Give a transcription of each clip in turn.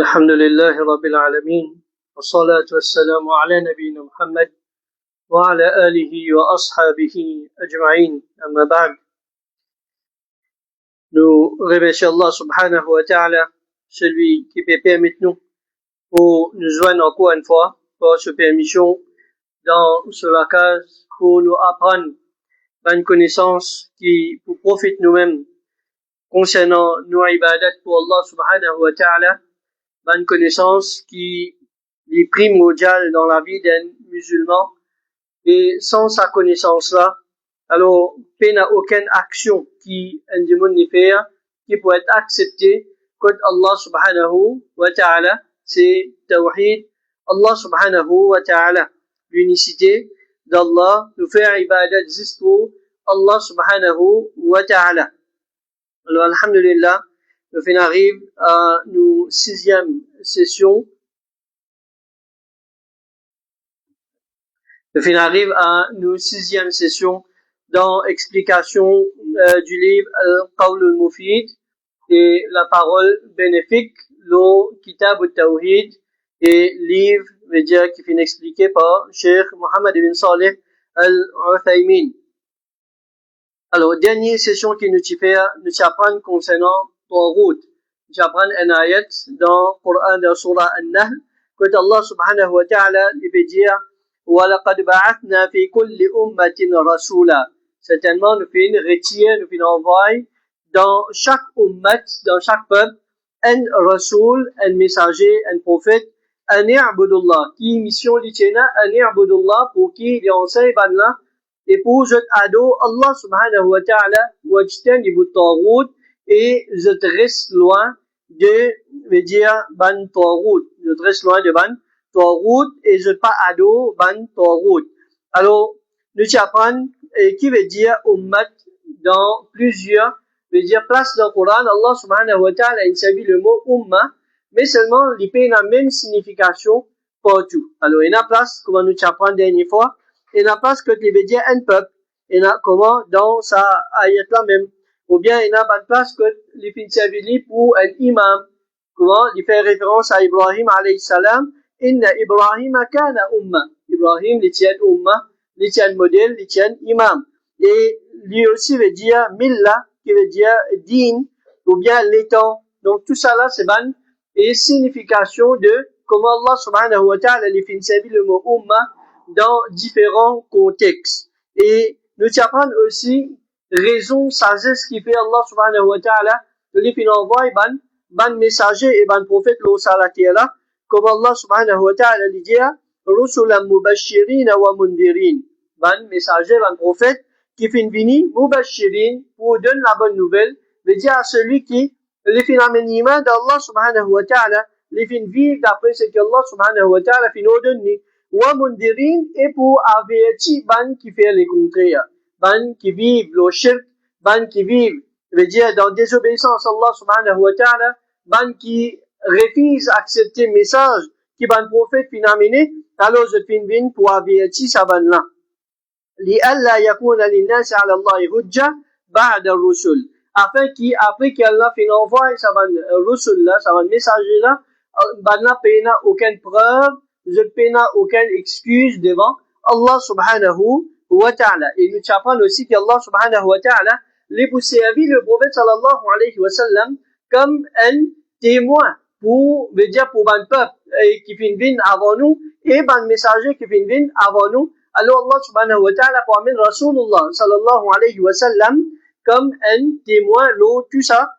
الحمد لله رب العالمين والصلاة والسلام على نبينا محمد وعلى آله وأصحابه أجمعين أما بعد. Nous remercions Allah subhanahu wa ta'ala, celui qui peut permettre nous pour nous joindre encore une fois pour cette permission dans la case pour nous apprendre une connaissance qui pour profite nous-mêmes concernant nos ibadat pour Allah subhanahu wa ta'ala, une connaissance qui est primordiale dans la vie d'un musulman, et sans sa connaissance-là, alors, il n'y a aucune action qui ne fait, qui peut être acceptée contre Allah subhanahu wa ta'ala, c'est tawhid, Allah subhanahu wa ta'ala, l'unicité d'Allah, nous faire ibadat juste pour Allah subhanahu wa ta'ala. Alors, alhamdulillah, nous arrive à nos sixième session. Nous arrive à nos sixième session dans explication du livre Al-Qawl al-Mufid et la parole bénéfique, le Kitab al-Tawhid et livre, veut dire, qui finit expliqué par Cheikh Mohammed ibn Saleh al-Uthaymin. Alors, dernière session qui nous apprend concernant Tawhid. Nous apprend un ayat dans le Coran de Surah An-Nahl, que Allah subhanahu wa ta'ala veut dire وَلَقَدْ بَعَثْنَا فِي كُلِّ أُمَّةٍ رَسُولًا. Certainement, nous faisons retirer, nous faisons envoyer dans chaque ummat, dans chaque peuple, un rasoul, un messager, un prophète, un i'budullah, qui mission l'itiena, un i'budullah, pour qui il enseigne banna, et pour je ado Allah subhanahu wa ta'ala, wajtanibu taghut, et je reste loin de, veut dire, ban taghut, je reste loin de ban taghut, et je pas ado ban taghut. Alors, nous apprenons qui veut dire ummat dans plusieurs, veut dire place dans le Coran. Allah subhanahu wa ta'ala a servi le mot umma, mais seulement il peut la même signification partout. Alors, il y a place, comme nous apprenons dernière fois, il y a place que il veut dire un peuple, il y a comment dans sa ayat là même, ou bien il y a une place que il peut servir pour un imam, comment il fait référence à Ibrahim alayhi salam, inna Ibrahim kana umma, Ibrahim il tient umma, il tient modèle, il tient imam. Et lui aussi veut dire milla, qui veut dire din, ou bien l'étang. Donc tout ça là, c'est ban, et signification de comment Allah subhanahu wa ta'ala lui fait servir le mot umma dans différents contextes. Et nous apprenons aussi raison, sagesse qui fait Allah subhanahu wa ta'ala lui fait envoyer ban messager et ban prophète l'eau salatiela, comme Allah subhanahu wa ta'ala lui dit rusulan mubashirin wa mundirin, ban messager, ban prophète qui fait venir mubashirin pour donner la bonne nouvelle, veut dire à celui qui les fait l'amenement d'Allah subhanahu wa ta'ala, les fait vivre d'après ce qu'Allah subhanahu wa ta'ala fait nous donner, wa mundirin, et pour avertir ban qui fait les contraires, ban qui vivent le shirk, ban qui vivent, veut dire dans désobéissance à Allah subhanahu wa ta'ala, ban qui refuse d'accepter le message qui ban prophète fin amené, alors je fin vin pour avertir sa ban là. لِأَلَّا يَكُونَ لِلنَّاسِ عَلَى اللَّهِ حُجَّةٌ بَعْدَ الرُّسُلِ, afin qu'après qu'Allah fait envoyer sa ban rusul là, sa ban messager là, ban là n'a aucune preuve, je n'a aucune excuse devant Allah subhanahu wa ta'ala. Et nous apprenons aussi qu'Allah subhanahu wa ta'ala les pour servir le prophète sallallahu alayhi wa sallam comme un témoin pour, veut dire pour ban peuple qui fin vin avant nous, et ban messager qui fin vin avant nous. Alors Allah subhanahu wa ta'ala pour amener Rasulullah sallallahu alayhi wa sallam comme un témoin, l'eau tout ça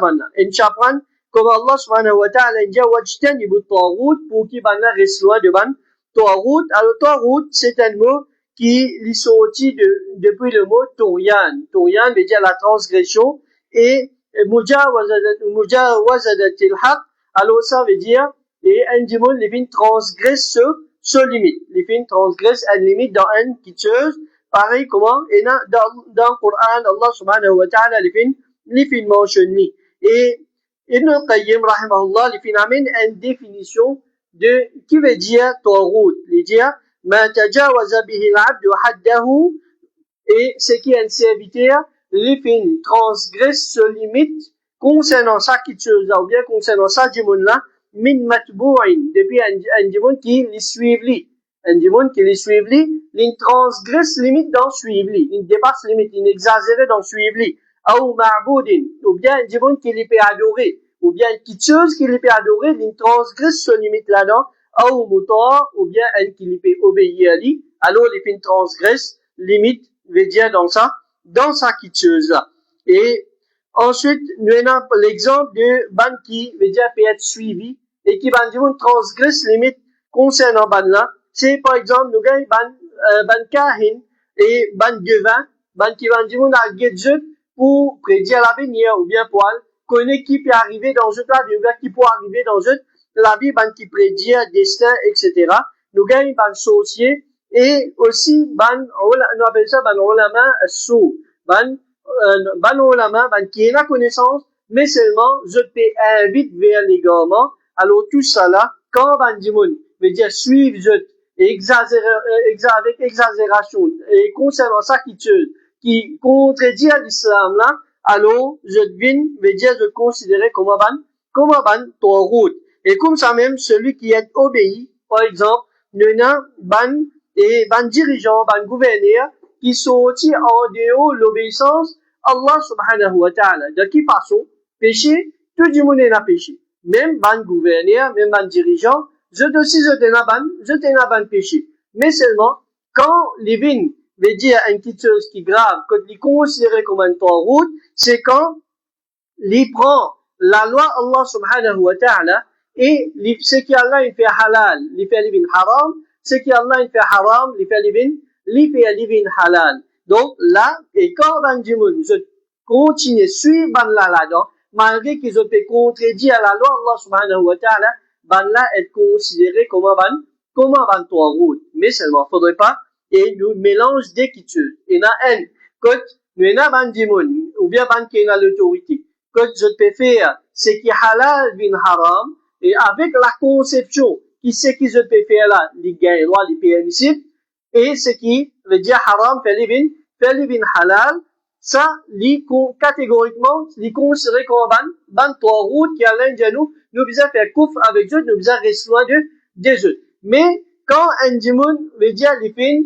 banna. Et nous apprenons comme Allah subhanahu wa ta'ala dit wajtanibu taghut, pour qui banna reste loin de ban taghut. Alors taghut c'est un mot qui est sorti depuis le mot Touryan. Touryan veut dire la transgression, et mujawazadatil haq, alors ça veut dire et un démon les vins transgresse ce limite. Les vins transgresse une limite dans une quelque chose, pareil comment, et dans le Coran, Allah subhanahu wa ta'ala les vins mentionné. Et Ibn al-Qayyim rahimahullah les vins amène une définition de qui veut dire Taghut. Il dit ma tajawaza bihi al-'abdu haddahu, et ce qui est un serviteur, les fins transgresse ce limite concernant ça qui chose là, ou bien concernant ça du monde là, min matbou'in, depuis un du monde qui les suivent li. Un du monde qui les suivent li, l'in transgresse limite dans suivre li, l'in dépasse limite, l'in exagère dans suivre li. Ou ma'boudin, ou bien un du monde qui les peut adorer, ou bien une petite chose qui les peut adorer, l'in transgresse ce limite là-dedans, ou muta, ou bien un qui les peut obéir à lui, alors les fin transgresse limite, veut dire dans sa petite chose là. Et ensuite, nous avons l'exemple de ban qui veut dire peut être suivi et qui ban du monde transgresse limite concernant ban là. C'est par exemple, nous avons ban kahin et ban devin, ban qui ban du monde à gadget pour prédire l'avenir ou bien pour connaître qui peut arriver dans ce là, ou bien qui peut arriver dans la vie, ban qui prédit destin, etc. Nous avons ban sorcier et aussi nous appelons ça ban ulama as-sou, ban ulama, qui est la connaissance, mais seulement, je te invite vers l'égarement. Alors, tout ça là, quand ban dimoun veut dire suivre, avec exagération, et concernant ça qui contredit à l'islam là, alors, je devine, veut dire, je considérer comme ban, tawhid. Et comme ça même, celui qui est obéi, par exemple, nous avons ban dirigeant, ban gouverneur, qui sortit en dehors l'obéissance Allah subhanahu wa ta'ala. De qui façon? Péché, tout le monde est péché. Même ban gouverneur, même ban dirigeant, je t'ai ban péché. Mais seulement, quand les vins veut dire une petite chose qui est grave, quand il est considéré comme un tawhid, c'est quand il prend la loi Allah subhanahu wa ta'ala et ce qui Allah il fait halal, il fait les vins haram, ce qui Allah il fait haram, il fait les vins halal. Donc là, et quand ban du monde, je continue suivre ban là-dedans, malgré qu'ils ont été contredits à la loi Allah subhanahu wa ta'ala, ban là est considéré comme un ban tawhid. Mais seulement, faudrait pas, et nous mélange d'équitude. Et na un, quand nous na ban du monde, ou bien ban qui a l'autorité, quand je peux faire ce qui est halal bin haram, et avec la conception, qui c'est qui je peux faire là, les gains, les permissibles, et ce qui veut dire haram, fait les vins halal, ça, catégoriquement, les considéré comme ban tawhid qui a l'un de nous besoin faire kouf avec Dieu, nous besoin rester loin des autres. Mais, quand un dimoun veut dire les fins,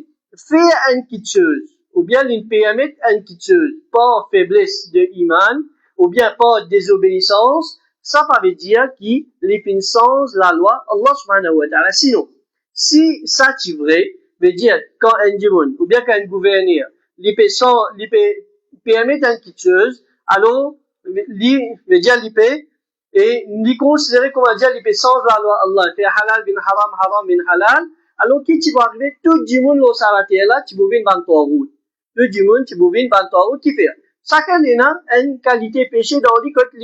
faire une petite chose, ou bien il permet une petite chose, par faiblesse de iman, ou bien par désobéissance, ça veut dire qu'il les fins sans la loi Allah subhanahu wa ta'ala. Sinon, si ça c'est vrai, veut dire quand un dimoun, ou bien quand un gouverneur, il peut permettre une petite chose, alors, veut dire il peut, et il considérer comme dire il peut sans la loi Allah, fait halal bin haram, haram bin halal, alors qui tu vas arriver, tout le monde là, tu vas venir ban tawhid. Tout le monde, tu vas venir ban tawhid, qui fait. Chacun a une qualité péché dans le côté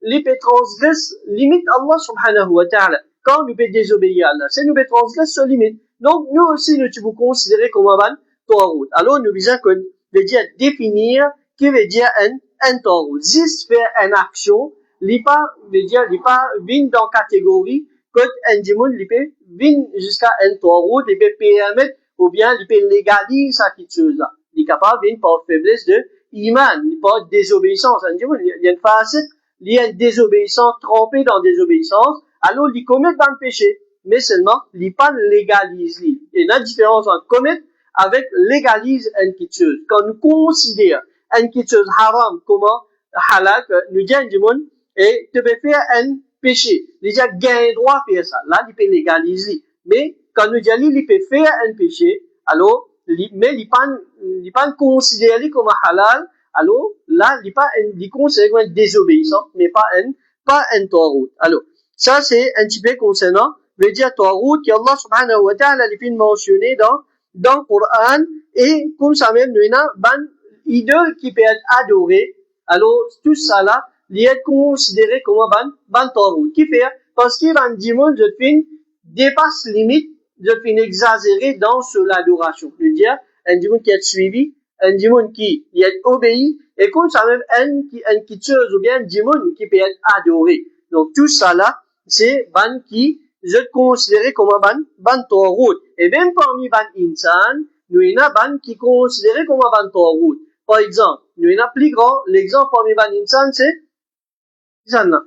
il peut transgresse limite Allah subhanahu wa ta'ala. Quand nous peut désobéir à Allah, c'est nous peut transgresse ce limite. Donc, nous aussi, nous, tu vous considérer comme un ban tawhid. Alors, nous disons que, veut dire définir, qui veut dire un tawhid. Juste faire une action, veut dire, vient dans catégorie, que un démon, vient jusqu'à un tawhid, il peut permettre, ou bien, il peut légaliser sa petite chose là. Il est capable, vient par faiblesse de iman, par désobéissance. Un démon, il y a une facette, il y a une désobéissance, trempé dans désobéissance, alors il commet dans le péché, mais seulement, il pas légalise. Et la différence entre commettre avec légalise une petite chose. Quand nous considérons une petite chose haram comme halal, nous disons du monde, et tu peux faire un péché. Il a gain droit à faire ça. Là, il peut légaliser. Mais, quand nous disons, il peut faire un péché, alors, mais il pas considéré comme halal, alors, là, il considéré comme désobéissant, mais pas un tawhid. Alors, ça, c'est un petit peu concernant, veut dire tawhid, qui Allah subhanahu wa ta'ala, il fait mentionner dans le Coran, et comme ça même, nous avons ban idole qui peut être adoré. Alors, tout ça là, il est considéré comme un ban tawhid. Qui fait? Parce qu'il va dire, je fin dépasse limite, je fin exagérer dans l'adoration. Je veux dire, un démon qui est suivi, un démon qui est obéi, et comme ça même, un qui chose ou bien un démon qui peut être adoré. Donc, tout ça là, c'est ban qui, je considérais comme un ban tawhid. Et même parmi ban insan, nous avons ban qui considéré comme un ban tawhid. Par exemple, nous avons plus grand, l'exemple parmi ban insan, c'est C'est ça, non?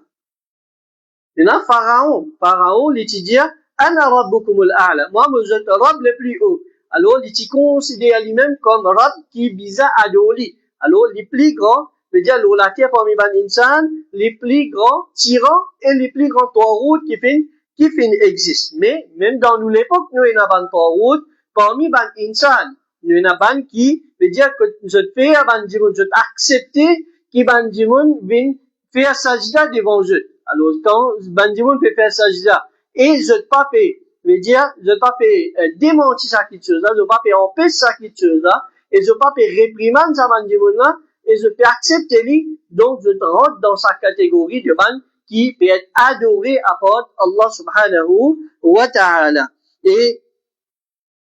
Il y a Pharaon. Pharaon, il dit, Ana rabbukumul a'la. Moi, je suis Rab le plus haut. Alors, il considère lui-même comme Rab qui vise à adorer. Alors, les plus grands, veut dire, la terre parmi les insan, les plus grands tyrans et les plus grands taureaux qui existent. Mais, même dans nous l'époque, nous, il y a un taureau parmi les insan. Nous, il y a un qui veut dire que je fais avant je accepter qui vient faire sajda devant eux. Alors, quand Bandimoun peut faire sajda, et je ne pas fait, veut dire, je ne pas fait démentir ça quelque chose là, je ne pas fait empêcher ça quelque chose là, et je ne pas fait réprimander ça Bandimoun là, et je peux accepter lui, donc je rentre dans sa catégorie de ban qui peut être adoré à part Allah subhanahu wa ta'ala. Et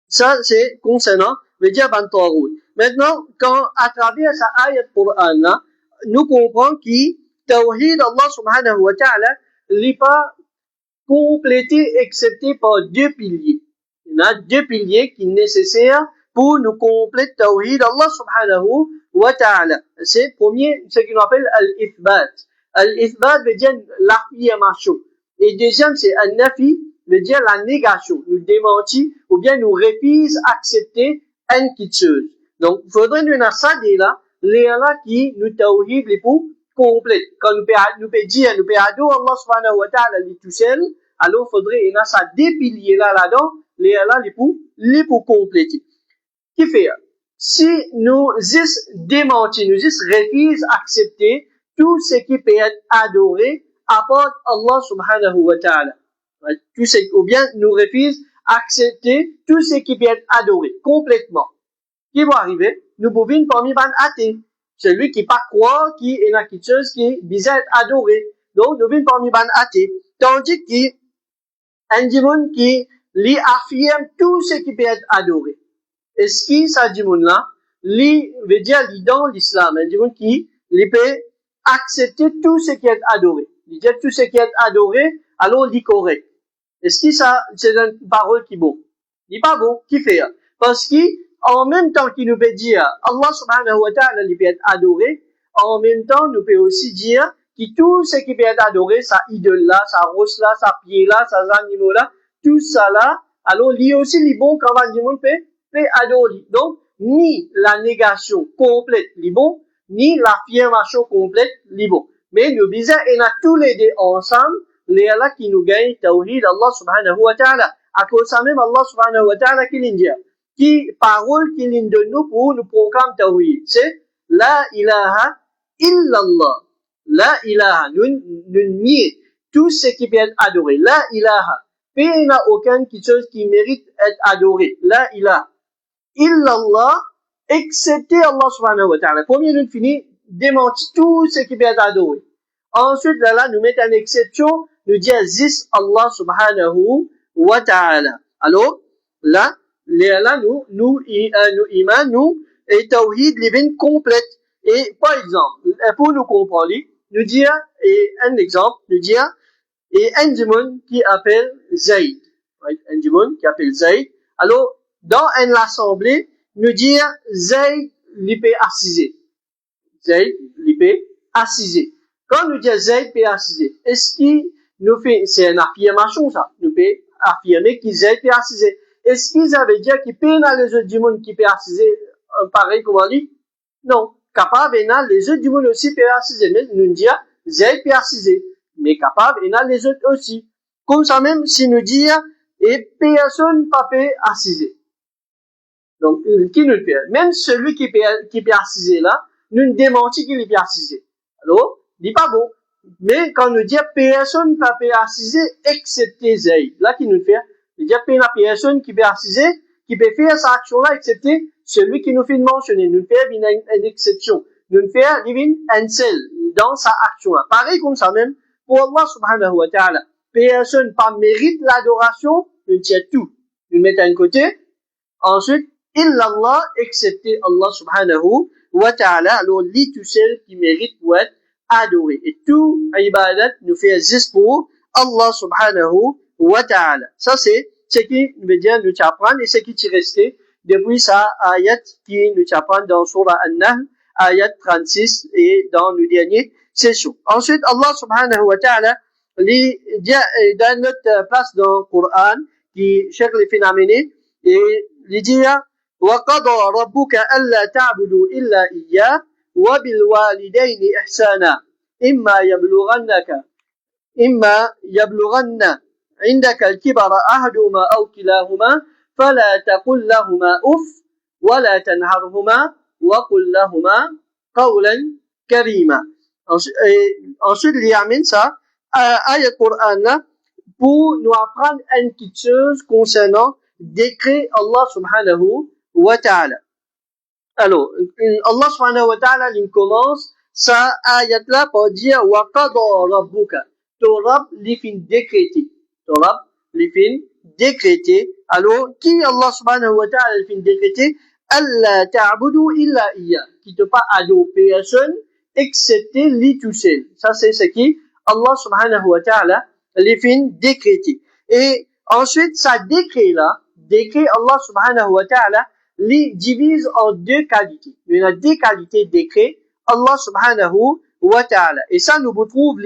ça, c'est concernant, veut dire ban Tawhid. Maintenant, quand, à travers sa ayat Qur'an là, nous comprenons que Tawhid Allah subhanahu wa ta'ala n'est pas complété excepté par deux piliers. Il y a deux piliers qui sont nécessaires pour nous compléter Tawhid Allah subhanahu wa ta'ala. C'est premier, ce qu'on appelle al-ithbat. Al-ithbat veut dire l'affirmation. Et deuxième, c'est al-nafi, veut dire la négation. Nous démentir ou bien nous refuse accepter une quelque chose. Donc, il faudrait nous avoir ça là, les là qui nous Tawhid les pour complète. Quand nous pouvons dire, nous pouvons adorer Allah subhanahu wa ta'ala tout seul, alors faudrait, il y a ça des piliers là-dedans, les pour compléter. Qui fait? Si nous démentir, nous refusons accepter tout ce qui peut être adoré à part Allah subhanahu wa ta'ala. Tout ce, ou bien nous refusons accepter tout ce qui peut être adoré complètement. Qui va arriver? Nous pouvons parmi les athées. Celui qui pas croire qui est dans quelque chose qui est bizarre adoré. Donc, nous venons parmi les athées. Tandis qu'un démon qui lui affirme tout ce qui peut être adoré. Est-ce que ça démon là, lui veut dire lui dans l'islam, un démon qui lui peut accepter tout ce qui est adoré. Il dit tout ce qui est adoré, alors il est correct. Est-ce que ça, c'est une parole qui est bon? Il n'est pas bon. Qui fait? Parce que, en même temps qu'il nous peut dire Allah subhanahu wa ta'ala il peut être adoré, en même temps nous peut aussi dire que tout ce qui peut être adoré, sa idole là, sa rose là, sa pied là, sa animaux là, tout ça là, alors lui aussi il est bon quand le monde peut adorer. Donc, ni la négation complète il est bon, ni l'affirmation complète il est bon. Mais nous disons, il y a tous les deux ensemble, les là qui nous gagnent tawhid Allah subhanahu wa ta'ala. À cause de même Allah subhanahu wa ta'ala qui l'indique. Qui parole qui l'une de nous pour nous proclame tawhid. C'est la ilaha illallah. La ilaha. Nous nions tout ce qui peut être adoré. La ilaha. Et il n'y a aucune chose qui mérite d'être adoré. La ilaha illallah, excepté Allah subhanahu wa ta'ala. Premier, nous finissons démentir tout ce qui peut être adoré. Ensuite, là, nous mettons une exception, nous disons zis Allah subhanahu wa ta'ala. Alors, là, nous, et tawhid, les complète. Et, par exemple, pour nous comprendre, nous dire, et un exemple, nous dire, et un démon qui appelle Zayd. Right? Un démon qui appelle Zayd. Alors, dans une assemblée, nous dire, Zayd, l'ipé assisé. Zayd, l'ipé assisé. Quand nous disons Zayd peut assiser, est-ce qu'il nous fait, c'est une affirmation ça, nous peut affirmer qu'il Zayd peut assiser. Est-ce qu'ils avaient dit qu'il peut y avoir les autres du monde qui peut assiser, pareil comme on dit? Non. Capable, il y a les autres du monde aussi peut assiser, mais nous disons Zayd peut assiser. Mais capable, il y a les autres aussi. Comme ça même, si nous disons, et personne pas peut assiser. Donc, qui nous le fait? Même celui qui peut assiser là, nous ne démentit qu'il peut assiser. Alors, dit pas bon. Mais quand nous dit personne ne peut assiser excepté Zayd. Là, qui nous fait? Il dit personne qui peut assiser, qui peut faire cette action-là excepté celui qui nous fait mentionner. Nous fait une exception. Nous fait un seul dans sa action-là. Pareil comme ça même pour Allah subhanahu wa ta'ala. Personne pas mérite l'adoration, nous tient tout. Nous mettons d'un côté. Ensuite, illallah excepté Allah subhanahu wa ta'ala. Alors, lui tout seul qui mérite pour être adoré. Et tout ibadat nous fait juste pour Allah subhanahu wa ta'ala. Ça, c'est ce qui veut dire nous apprendre et ce qui est resté depuis sa ayat qui nous apprend dans Surah An-Nahl, ayat 36 et dans le dernier session. Ensuite, Allah subhanahu wa ta'ala, dans notre place dans le Coran, qui cherche les phénomènes, et il dit, وَقَضَى رَبُّكَ أَلَّا تَعْبُدُوا إِلَّا إِيَّاهُ وَبِالْوَالِدَيْنِ إِحْسَانًا إِمَّا يَبْلُغَنَّ عندك الكبر أحدهما أو كلاهما فلا تقل لهما أف ولا تنهرهما وقل لهما قولا كريما. Ensuite, il amène ça à le Coran là pour nous apprendre une petite chose concernant décret Allah subhanahu wa ta'ala. Alors, Allah subhanahu wa ta'ala, il commence sa ayat là par dire wa qada rabbuka. Ton Rabb li fin décrété. Ton Rabb li fin décrété. Alors, qui Allah subhanahu wa ta'ala li fin décrété? Allah ta'budu illa iya. Qui te pas adorer personne excepté lui tout seul. Ça c'est ce qui Allah subhanahu wa ta'ala li fin décrété. Et ensuite, ça décret Allah subhanahu wa ta'ala les divise en deux qualités. Il y a deux qualités décret Allah subhanahu wa ta'ala. Et ça, nous vous trouve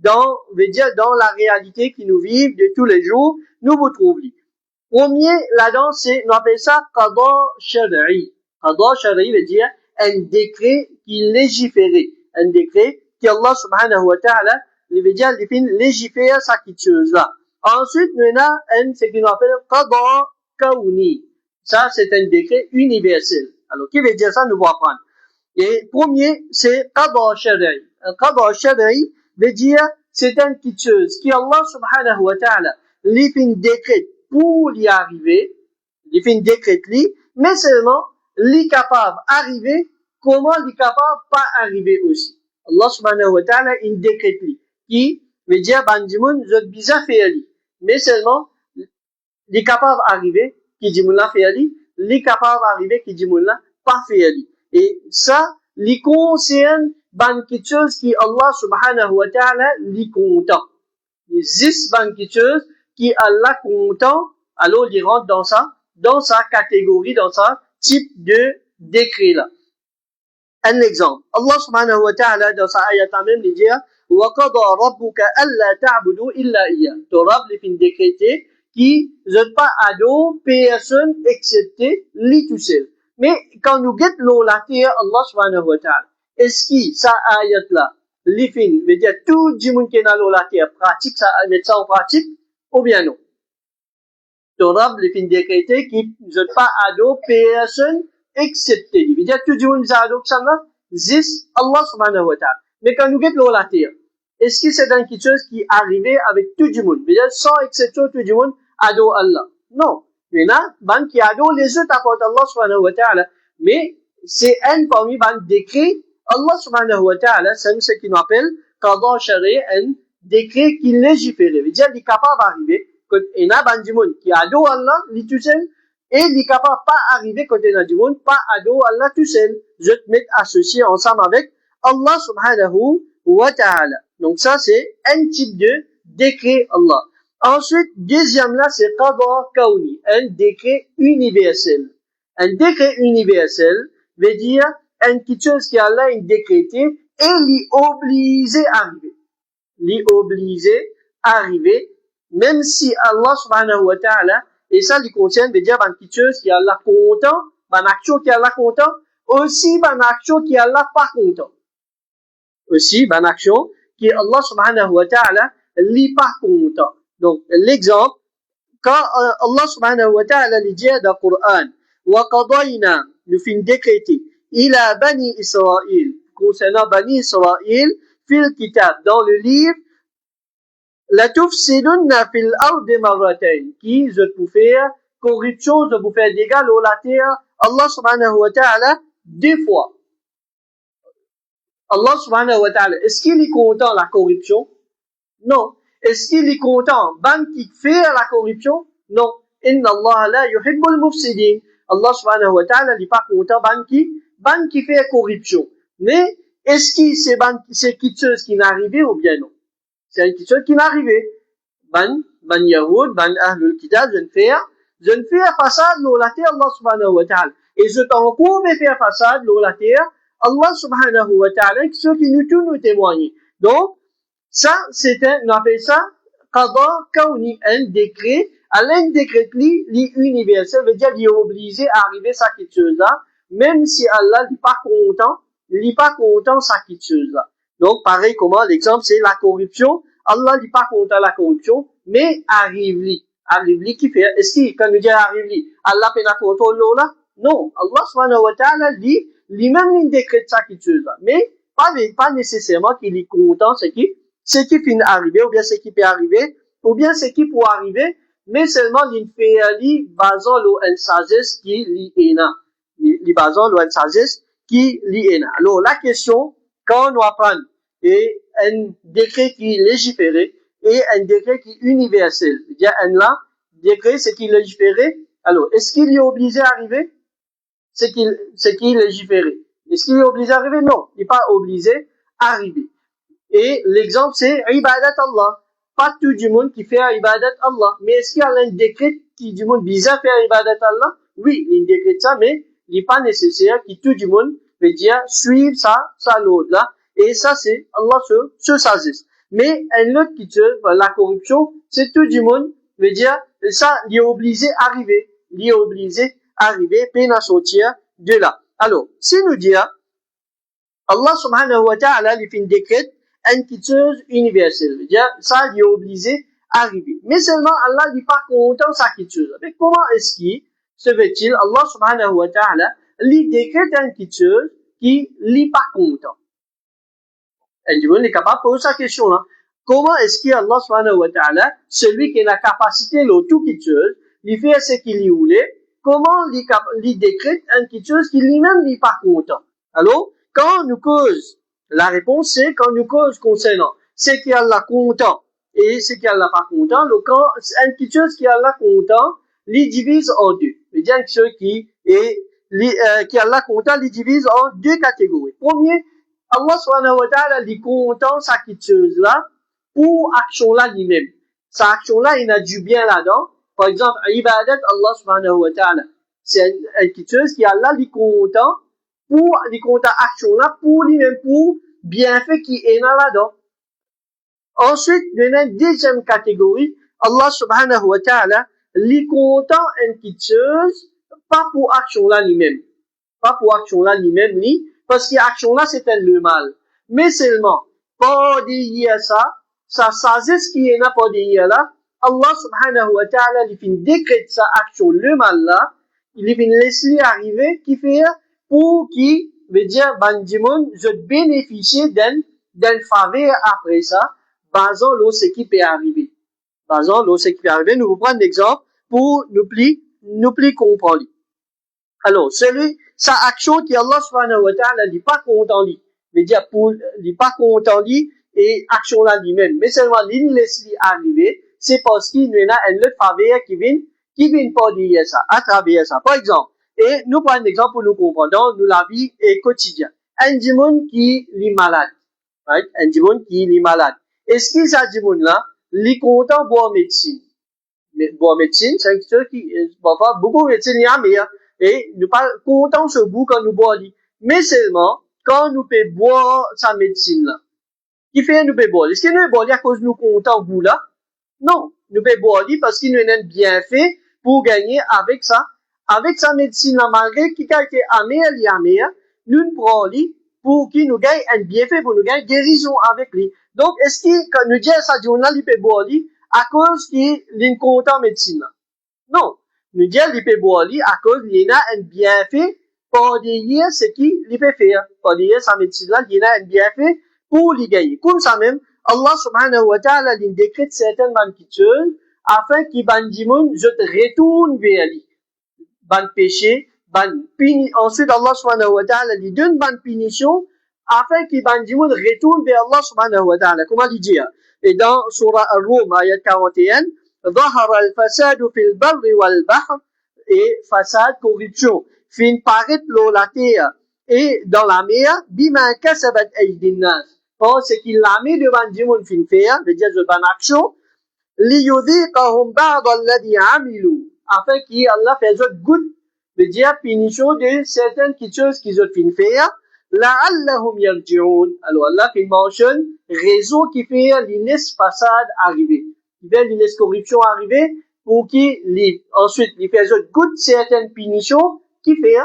dans la réalité qui nous vit de tous les jours, nous vous trouve Premier, là-dedans, on appelle ça qada shar'i. Qada shar'i veut dire un décret qui légiféré. Un décret qui Allah subhanahu wa ta'ala, veut dire, il fait légiférer sa petite chose là. Ensuite, nous avons ce qu'on appelle qada kawni. Ça, c'est un décret universel. Alors, qui veut dire ça, nous allons apprendre. Et premier, c'est qada shar'i. Un qada shar'i veut dire, c'est une petite chose qui Allah subhanahu wa ta'ala, lui fait un décret pour y arriver, lui fait un décret mais seulement, lui capable d'arriver, comment lui capable pas arriver aussi. Allah subhanahu wa ta'ala, il décret qui veut dire, bandimoun, je bizarre faire mais seulement, lui capable d'arriver, qui dit moula fait li capable d'arriver qui dit moula pas fait et ça li concerne quelque chose qui Allah subhanahu wa ta'ala li content les 10 quelque chose qui Allah content alors il rentre dans sa catégorie dans sa type de décret là. Un exemple, Allah subhanahu wa ta'ala dans sa ayat même il dit wa qada rabbuka alla ta'budu illa iyyah. Ton Rabb li fin décrété qui ne pas ado personne excepté lui tout seul. Mais quand nous guettons la terre, Allah subhanahu wa ta'ala, est-ce que ça ayat là, li fin, veut dire tout le monde qui est dans la terre pratique ça, mettre ça en pratique, ou bien non? Ton Rabb li fin décrété qui ne pas ado personne excepté lui. Veut dire tout le monde qui a ado ça là, zis Allah subhanahu wa ta'ala. Mais quand nous guettons la terre, est-ce que c'est quelque chose qui est arrivé avec tout le monde? Veut dire sans exception tout le monde ado Allah. Non. Mais là, ban qui ado les autres apportent Allah subhanahu wa ta'ala. Mais c'est un parmi ban décret Allah subhanahu wa ta'ala, c'est ce qu'on appelle qada shar'i, un décret qui légifère. Veut dire, il est capable d'arriver quand il y a ban du monde qui ado Allah, lui tout seul, et il est capable pas arriver quand il y a du monde, pas ado Allah tout seul. Je te mets associé ensemble avec Allah subhanahu wa ta'ala. Donc ça, c'est un type de décret Allah. Ensuite, deuxième là, c'est qada kawni, un décret universel. Un décret universel veut dire une chose qui Allah a décrété et l'y obligé à arriver. L'y obligé à arriver, même si Allah subhanahu wa ta'ala, et ça lui contient, veut dire une chose qui Allah content, une action qui Allah content, aussi une action qui Allah pas content. Aussi une action qui Allah subhanahu wa ta'ala l'y pas content. Donc, l'exemple, quand Allah subhanahu wa ta'ala dit dans le Coran, وَقَضَيْنَا, nous fin décréter, إِلَى بَنِي إِسْرَائِيل, concernant Bani Israël, fil kitab, dans le livre, لَتُفْسِدُنَّ فِي الْأَرْضِ مَرَّتَيْنِ, qui, je peux faire corruption, je peux faire dégâts sur la terre, Allah subhanahu wa ta'ala, 2 fois. Allah subhanahu wa ta'ala, est-ce qu'il est content la corruption? Non. Est-ce qu'il est content ban qui fait la corruption? Non. Inna Allah la yuhibbul mufsidin. Allah subhanahu wa ta'ala n'est pas content ban qui fait la corruption. Mais est-ce que c'est quelque chose qui n'est arrivé ou bien non? C'est quelque chose qui n'est arrivé. Ban Yahoud, ban Ahlul Kitab, je ne fais façade sur la terre Allah subhanahu wa ta'ala. Et je t'encourage à faire façade sur la terre Allah subhanahu wa ta'ala, ce qui nous tout nous témoigne. Donc, ça, on appelle ça, qada kauni, un décret, un décret li universel, veut dire, il est obligé à arriver à cette chose-là, même si Allah n'est pas content ça cette chose-là. Donc, pareil, comment, l'exemple, c'est la corruption. Allah n'est pas content la corruption, mais arrive-li qui fait, est-ce que, quand nous dit arrive-li, Allah peut la contrôler là? Non. Allah subhanahu wa ta'ala dit, lui-même, il décrète ça cette chose-là. Mais, pas nécessairement qu'il est content ce qui finit arriver, ou bien ce qui peut arriver, ou bien ce qui pourrait arriver, mais seulement il fait basant une sagesse qui li basant une sagesse qui li Alors, la question, quand on apprend et un décret qui est légiféré et un décret qui est universel, il y a un là, décret, c'est qui est légiféré, alors, est-ce qu'il est obligé à arriver? C'est qui est légiféré. Est-ce qu'il est obligé à arriver? Non, il n'est pas obligé à arriver. Et l'exemple, c'est ibadat Allah. Pas tout du monde qui fait ibadat Allah. Mais est-ce qu'il y a un décret qui du monde bizarre faire ibadat Allah? Oui, il y a un décret de ça, mais il n'est pas nécessaire que tout du monde veut dire suivre ça l'autre là. Et ça, c'est Allah se sagesse. Mais un autre qui tue la corruption, c'est tout du monde veut dire ça, il est obligé à arriver. Il est obligé à arriver, peine à sortir de là. Alors, si nous disons, Allah subhanahu wa ta'ala, il fait un décret, une chose universelle. C'est-à-dire, ça, il est obligé à arriver. Mais seulement, Allah n'est pas content de sa chose. Mais comment est-ce qu'il se fait-il, Allah subhanahu wa ta'ala, il décrète une chose qui n'est pas content? Et du coup, on est capable de poser sa question là. Comment est-ce qu'Allah subhanahu wa ta'ala, celui qui a la capacité de tout quelque chose, il fait ce qu'il voulait, comment il décrète une chose qui lui-même n'est pas content? Alors, quand nous cause, la réponse c'est quand nous cause concernant ce qui est Allah content et ce qui est Allah pas content, donc quand une chose qui est Allah content, il divise en deux. C'est-à-dire que ce qui est Allah content, il divise en deux catégories. Premier, Allah subhanahu wa ta'ala, il content sa chose là pour action là lui-même. Sa action là, il a du bien là-dedans. Par exemple, ibadat Allah subhanahu wa ta'ala. C'est une chose qui Allah il content pour les comptes action là pour lui-même pour bienfait qui est là-dedans. Ensuite, il y a une deuxième catégorie, Allah subhanahu wa ta'ala, les content une petite chose pas pour action là lui-même. Pas pour action là lui-même parce que action là c'est le mal. Mais seulement pas derrière ça sagesse qui est là pas derrière là, Allah subhanahu wa ta'ala il fait décret sa action le mal là, il fait laisser arriver qui fait pour qui veut dire bandimon je bénéficie d'un faveur après ça basant l'eau ce qui peut arriver. Basant l'eau ce qui peut arriver, nous vous prenons l'exemple pour nous plus comprendre. Alors, sa action qui Allah subhanahu wa ta'ala n'est pas content lui. Veut dire pour n'est pas content lui et action là lui-même. Mais seulement il laisse lui arriver, c'est parce qu'il y a un autre faveur qui vient pas dire ça, à travers ça. Par exemple, et nous prenons un exemple pour nous comprendre dans la vie quotidienne. Un démon qui est malade. Right? Un démon qui est malade. Est-ce qu'il s'agit de là, il est content boire médecine? Boire médecine, c'est quelque chose qui, parfois, beaucoup de médecine y a, mais, et nous pas content ce bout quand nous boire. Mais seulement, quand nous pouvons boire sa médecine là. Qui fait nous pouvons boire? Est-ce que nous pouvons boire à cause de nous content bout là? Non. Nous pouvons boire parce qu'il nous a bien fait pour gagner avec ça. Avec sa médecine là, malgré qu'il a été amer, nous prenons lui pour qu'il nous gagne un bienfait, pour nous gagner guérison avec lui. Donc, est-ce que, quand nous disons ça, on a lui peut boire lui à cause qu'il est content médecine là? Non. Nous disons lui peut boire lui à cause qu'il a un bienfait pour dire ce qu'il peut faire. Pour dire sa médecine là, il a un bienfait pour lui gagner. Comme ça même, Allah subhanahu wa ta'ala, il décrète certaines choses afin qu'il bandimoun, je te retourne vers lui. Ban péché, ensuite Allah subhanahu wa ta'ala lui donne ban punition afin qu'il bandimoun retourne vers Allah subhanahu wa ta'ala. Comment il dit? Et dans Surah Ar-Rum, ayat 41, ظهر الفساد في البر والبحر et fasad, corruption, fin paraître la terre et dans la mer, bima kasabat aydin nas. Parce qu'il l'a mis devant Dieu mon fin faire, veut dire de ban action, liyudhiqahum ba'd alladhi amilu, afin qu'Allah fasse goût, veut dire punition de certaines choses qu'ils ont fin faire, la'allahum yarji'un. Alors Allah il mentionne raison qui fait les laisse façade arriver. Il fait les laisse corruption arriver pour qu'il ensuite il fait goûte certaines punitions qui fait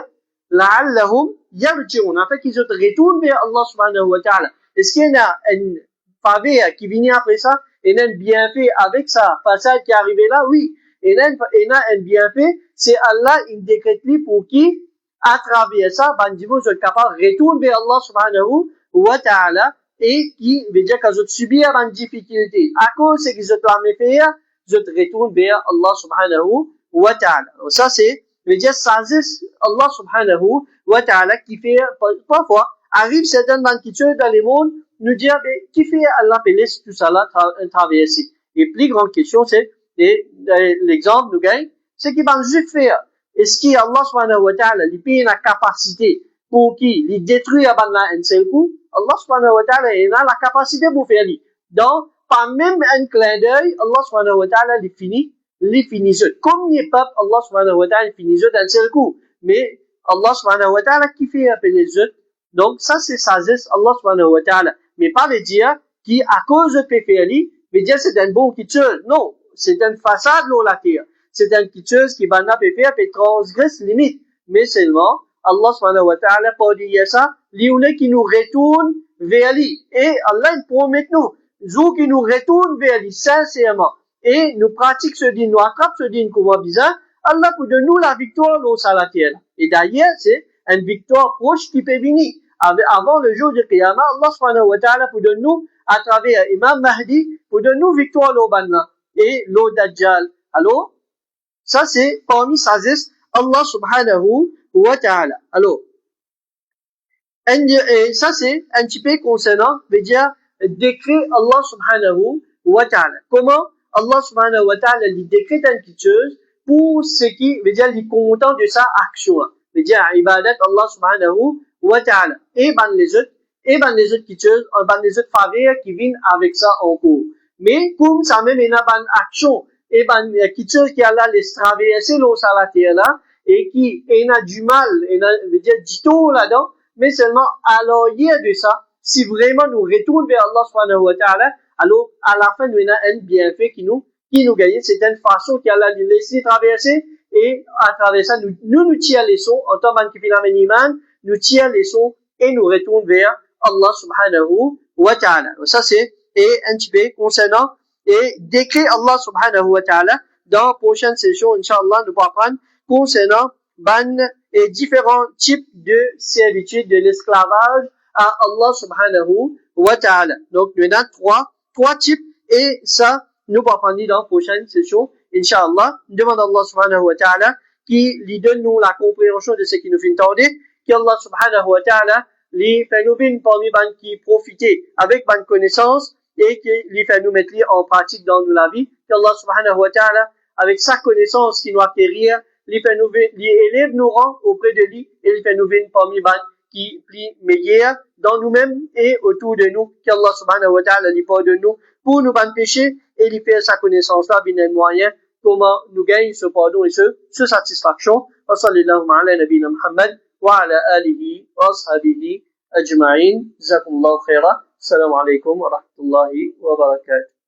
la'allahum yarji'un. En fait qu'ils retournent vers Allah subhanahu wa ta'ala. Est-ce qu'il y a une faveur qui vient après ça? Il y a un bienfait avec sa façade qui est arrivée là? Oui. Il y a un bienfait, c'est Allah il décrète pour qui à travers ça, bandivons sont capables de retourner vers Allah subhanahu wa ta'ala et qui veut dire qu'ils ont subi une difficulté. À cause de ce qu'ils ont faire, ils retournent vers Allah subhanahu wa ta'ala. Alors ça c'est, veut dire, sagesse Allah subhanahu wa ta'ala qui fait, parfois, arrive certaines banquitures dans le monde, nous dire, mais qui fait Allah laisse tout ça là traverser. Et plus grande question c'est, et l'exemple nous gagne, c'est qu'il va juste faire. Est-ce que Allah subhanahu wa ta'ala lui paye la capacité pour qu'il lui détruit un seul coup? Allah subhanahu wa ta'ala il a la capacité pour faire lui. Donc, par même un clin d'œil, Allah subhanahu wa ta'ala lui finit comme les peuples, Allah subhanahu wa ta'ala finit d'un seul coup. Mais Allah subhanahu wa ta'ala qui fait appeler les autres. Donc, ça c'est sagesse Allah subhanahu wa ta'ala. Mais pas de dire qui, à cause de péché, veut dire c'est un bon qui tue. Non, c'est une façade de la terre. C'est une petite chose qui va pas faire et transgresse limite. Mais seulement, Allah subhanahu wa ta'ala pour dire ça, lui qui nous retourne vers lui. Et Allah il promet nous qui nous retourne vers lui sincèrement. Et nous pratiquons ce din, nous attrapons ce din comme bizarre, Allah pour donner nous la victoire sur la terre. Et d'ailleurs, c'est une victoire proche qui peut venir. Avant le jour du Qiyamah, Allah subhanahu wa ta'ala pour donner nous, à travers Imam Mahdi, pour donner nous victoire au Banna et l'eau Dajjal. Alors, ça c'est parmi sagesse Allah subhanahu wa ta'ala. Alors, ça c'est un petit peu concernant, veut dire, décret Allah subhanahu wa ta'ala. Comment Allah subhanahu wa ta'ala lui décrète une petite chose pour ce qui, veut dire, il est content de sa action. Veut dire, ibadat Allah subhanahu wa ta'ala. Et les autres petites choses, les autres faveurs qui viennent avec ça en cours. Mais, comme ça même, il y a une action, et quelque chose qui a là les traverser l'eau sur la terre là et qui a du mal veut dire du tout là-dedans mais seulement à l'arrière de ça si vraiment nous retournons vers Allah subhanahu wa ta'ala alors à la fin nous avons un bienfait qui nous gagne c'est une façon qui a là de laisser traverser et à travers ça nous tirons les sons en tant que phénomène iman nous tirons les sons et nous retournons vers Allah subhanahu wa ta'ala ça c'est un petit peu concernant et décret Allah subhanahu wa ta'ala dans la prochaine session, Inch'Allah, nous pourrons apprendre concernant et différents types de servitude de l'esclavage à Allah subhanahu wa ta'ala. Donc, nous avons trois types et ça, nous pourrons apprendre dans la prochaine session, Inch'Allah. Nous demandons à Allah subhanahu wa ta'ala qui lui donne nous la compréhension de ce qui nous fait entendre, qu'Allah subhanahu wa ta'ala lui fait nous venir parmi les qui profiter avec bonne connaissance et qui lui fait nous mettre en pratique dans la vie, qu'Allah subhanahu wa ta'ala, avec sa connaissance qui nous acquérir, lui élève nos rangs auprès de lui, et lui fait nous venir parmi les qui plient meilleurs dans nous-mêmes et autour de nous, qu'Allah subhanahu wa ta'ala lui pardonne nous pour nous ban péchés, et lui fait sa connaissance là, bien un moyen, comment nous gagner ce pardon et ce satisfaction. Wa sallallahu ala nabina Muhammad, wa ala alihi, wa ashabihi, ajma'in, jazakumullahu khaira. السلام عليكم ورحمة الله وبركاته